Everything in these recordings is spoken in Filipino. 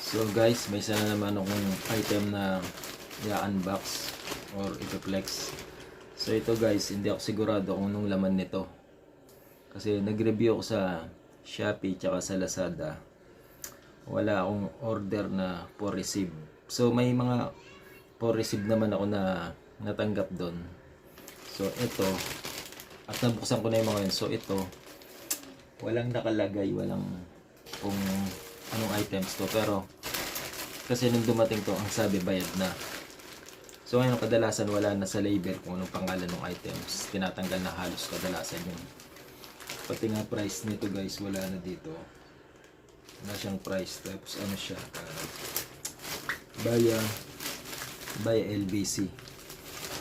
So guys, may isa na naman akong item na i-unbox or ipiplex. So ito guys, hindi ako sigurado kung anong laman nito. Kasi nag-review ako sa Shopee tsaka sa Lazada. Wala akong order na for receive. So may mga for receive naman ako na natanggap doon. So ito, at nabuksan ko na yung mga yun. So ito, walang nakalagay, walang kung anong items to, pero kasi nung dumating to, ang sabi bayad na. So ngayon kadalasan wala na sa label kung anong pangalan ng items, tinatanggal na halos kadalasan yun. Pati nga price nito guys, wala na dito, wala siyang price. Tapos ano siya, by LBC.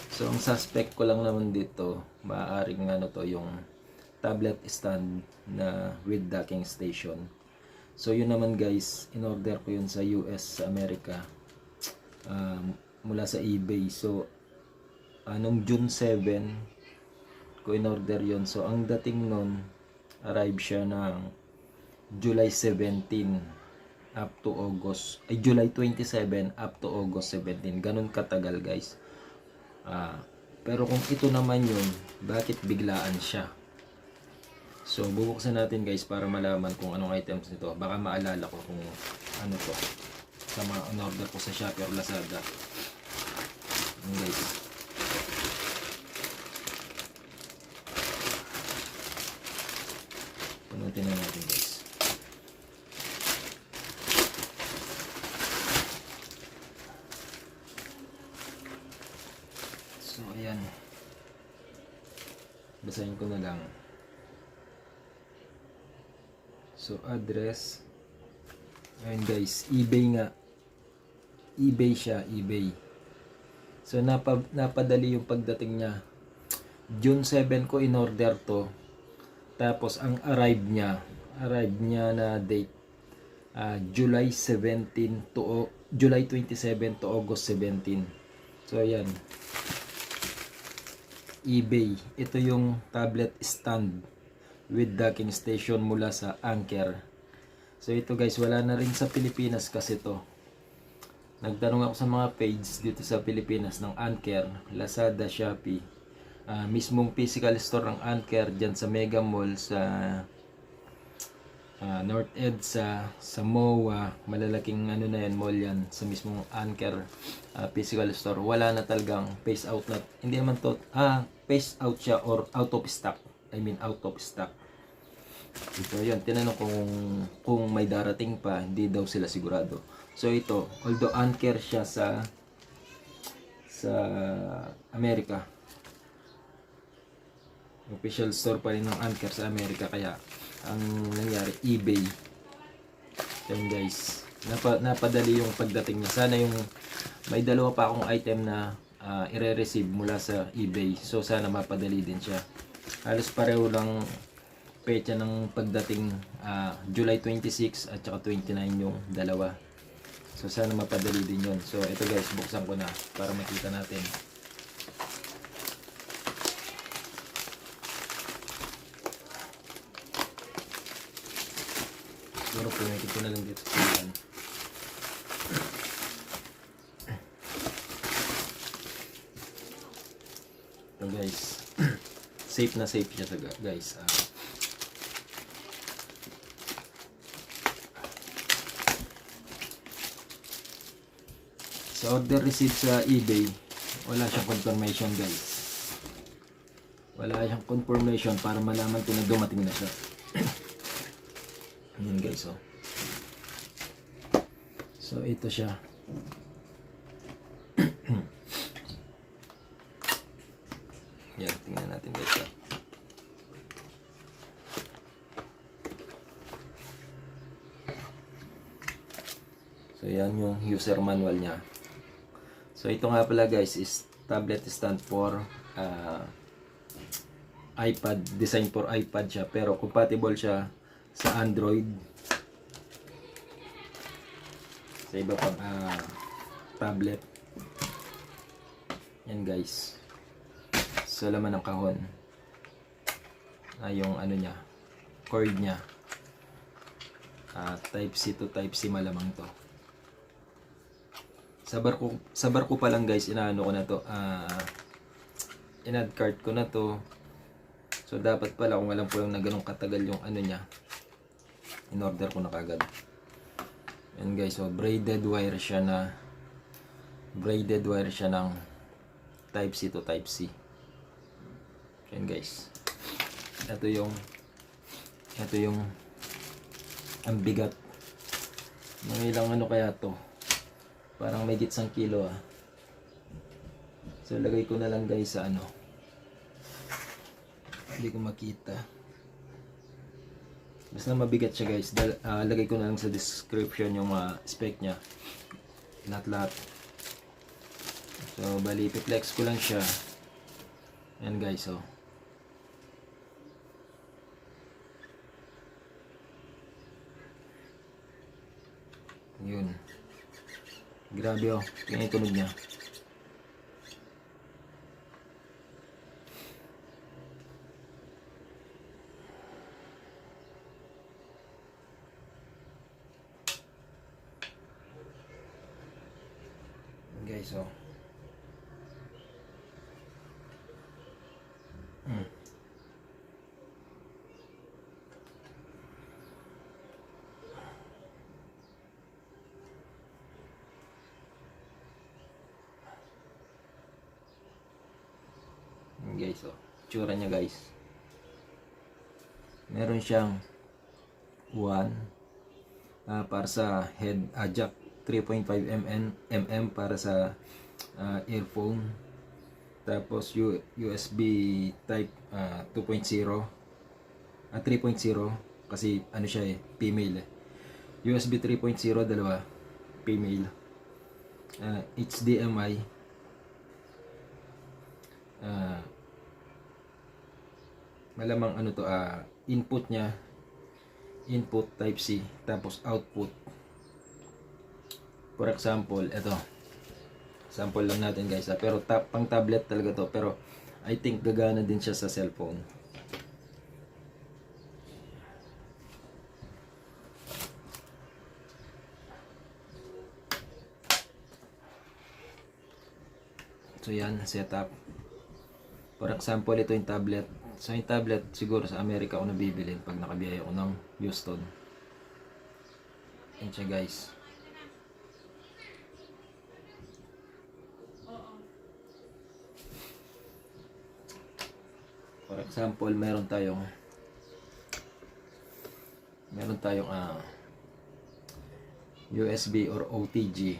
So ang suspect ko lang naman dito, maaaring ano to, yung tablet stand na with docking station. So yun naman guys, in order ko yun sa US, sa Amerika, mula sa eBay. So nung June 7 ko in order yun. So ang dating nun, arrive siya ng July 17 up to August, ay July 27 up to August 17. Ganun katagal guys. Pero kung ito naman yun, bakit biglaan siya? So bubuksan natin guys para malaman kung anong items nito. Baka maalala ko kung ano to sa mga in-order ko sa Shopee or Lazada. Guys, punutin na natin guys. So ayan, basahin ko na lang. So address, ayun guys, eBay nga, eBay siya, eBay. So napadali yung pagdating niya. June 7 ko in order to, tapos ang arrive niya na date, July 17 to July 27 to August 17. So ayan, eBay, ito yung tablet stand with docking station mula sa Anker. So ito guys, wala na rin sa Pilipinas kasi to. Nagtanong ako sa mga page dito sa Pilipinas ng Anker, Lazada, Shopee. Mismong physical store ng Anker dyan sa Mega Mall, sa North EDSA, sa MOA, malalaking ano na yan, mall yan, sa mismong Anker physical store. Wala na talagang phase out na, hindi naman to, phase out siya or out of stock. I mean out of stock. Ito yun, tinanong kung may darating pa, hindi daw sila sigurado. So ito, although Anker siya sa Amerika, official store pa rin ng Anker sa Amerika, kaya ang nangyari, eBay. Yan guys, napadali yung pagdating niya. Sana yung may dalawa pa akong item na i-receive mula sa eBay, so sana mapadali din siya. Halos pareho lang pecha ng pagdating, July 26 at saka 29 yung dalawa. So sana mapadali din yun. So ito guys, buksan ko na para makita natin. Siguro pumitin ko na lang dito sa yan. Ito guys, safe na safe siya guys. Sa order received sa eBay, wala siyang confirmation guys. Wala siyang confirmation para malaman ko na dumating na siya. Ayan guys, oh. So ito siya. Yan, tingnan natin guys. So yan yung user manual niya. So ito nga pala guys is tablet stand for iPad, design for iPad siya, pero compatible siya sa Android, sa iba pang tablet. Yan guys, sa laman ng kahon yung ano niya, cord niya, type C to type C malamang to. Sa barko pa lang guys, inaano ko na to, in-add cart ko na to. So dapat pala, kung alam ko lang na ganun katagal yung ano niya, in order ko na kagad. Yan guys, so braided wire siya ng type C to type C. Yan guys, ito yung ang bigat. Mga ilang ano kaya to, parang may gitsang kilo So lagay ko na lang guys sa ano, hindi ko makita, basta mabigat siya guys. Lagay ko na lang sa description yung spec nya, lahat. So bali flex ko lang siya. Yan guys, so yun, grabe yung tunog niya. Guys, so guys, so tsura niya guys, meron siyang 1 para sa head jack, 3.5 mm para sa earphone, tapos USB type 2.0 3.0 kasi ano siya female USB 3.0 dalawa, female, HDMI, malamang ano to, input type C, tapos output, for example ito, sample lang natin guys, pero pang tablet talaga to, pero I think gagana din siya sa cellphone. So yan, setup. For example, ito yung tablet. So yung tablet, siguro sa Amerika ako nabibili pag nakabiyaya ako ng Houston. Yan siya guys. For example, meron tayong USB or OTG.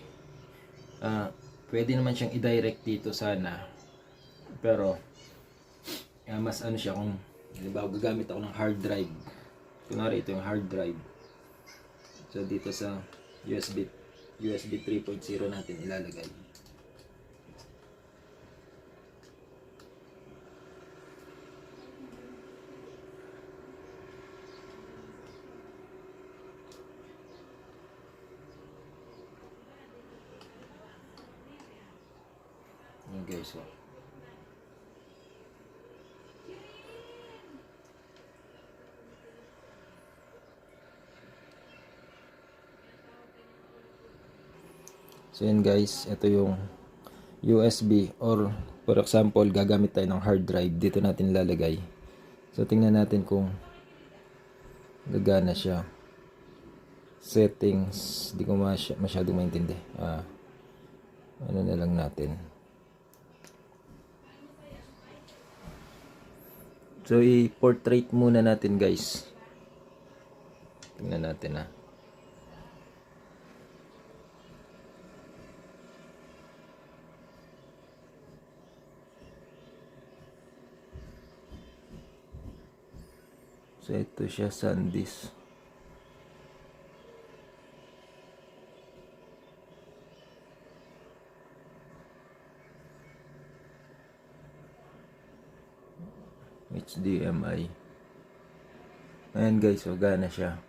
Pwede naman siyang i-direct dito sana, pero mas ano siya, kung halimbawa gagamit ako ng hard drive, kunwari ito yung hard drive, so dito sa USB 3.0 natin ilalagay. Guys, so yan guys, ito yung USB, or for example gagamit tayo ng hard drive, dito natin lalagay. So tingnan natin kung gagana siya. Settings, di ko masyadong maintindihan. Ano na lang natin. So i-portrait muna natin guys. Tingnan natin So ito siya, SanDisk. HDMI. Ayan guys, so gana siya.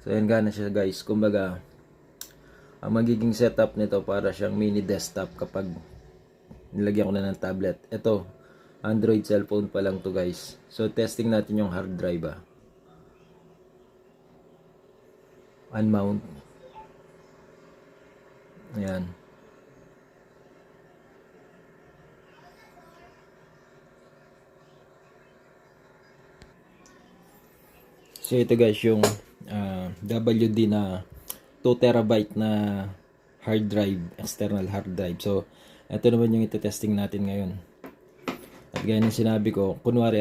So ayan, gana siya guys. Kumbaga, ang magiging setup nito para siyang mini desktop kapag nilagyan ko na ng tablet. Ito, Android cellphone pa lang to guys. So testing natin yung hard drive. unmount. Ayan. So ito guys yung WD na 2 terabyte na hard drive, external hard drive. So ito naman yung ito-testing natin ngayon. At gaya ng sinabi ko, kunwari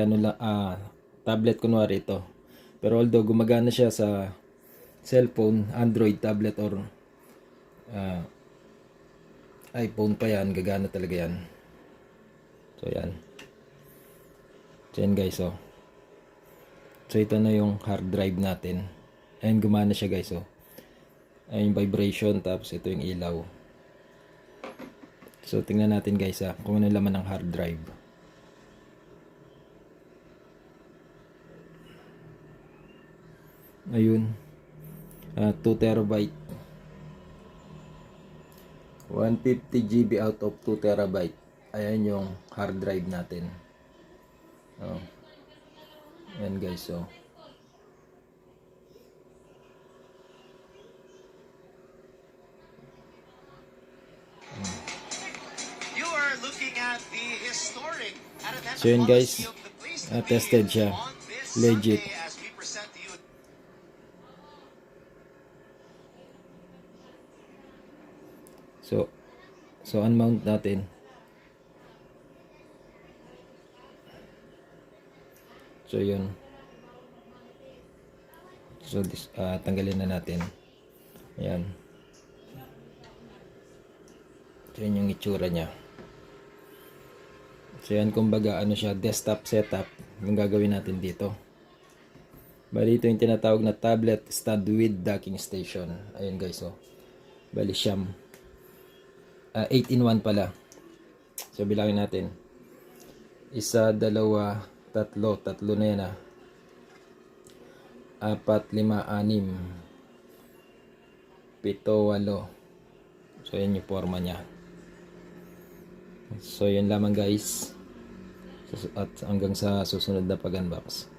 tablet kunwari ito. Pero although gumagana siya sa cellphone, Android tablet or iPhone pa yan, gagana talaga yan. So yan. So yan guys, oh. So ito na yung hard drive natin. Ayan, gumana siya guys, oh. Ayan yung vibration, tapos ito yung ilaw. So tingnan natin guys, kung ano laman ng hard drive. Ayun. 2 terabyte. 150 GB out of 2 terabyte. Ayan yung hard drive natin. Oh. Ayan guys, so. You are looking at the historic So yun guys, tested siya. Legit. So unmount natin. So yun. So this, tanggalin na natin. Ayan. So yun yung itsura niya. So yan, kumbaga ano siya, desktop setup yung gagawin natin dito. Bali ito yung tinatawag na tablet stand with docking station. Ayun guys, oh. Bali siyam. 8-in-1 pala. So bilangin natin. 1, 2, 3. Tatlo na yan 4, 5, 6, 7, 8. So yan yung forma niya. So yun lamang guys. At hanggang sa susunod na pag-unbox.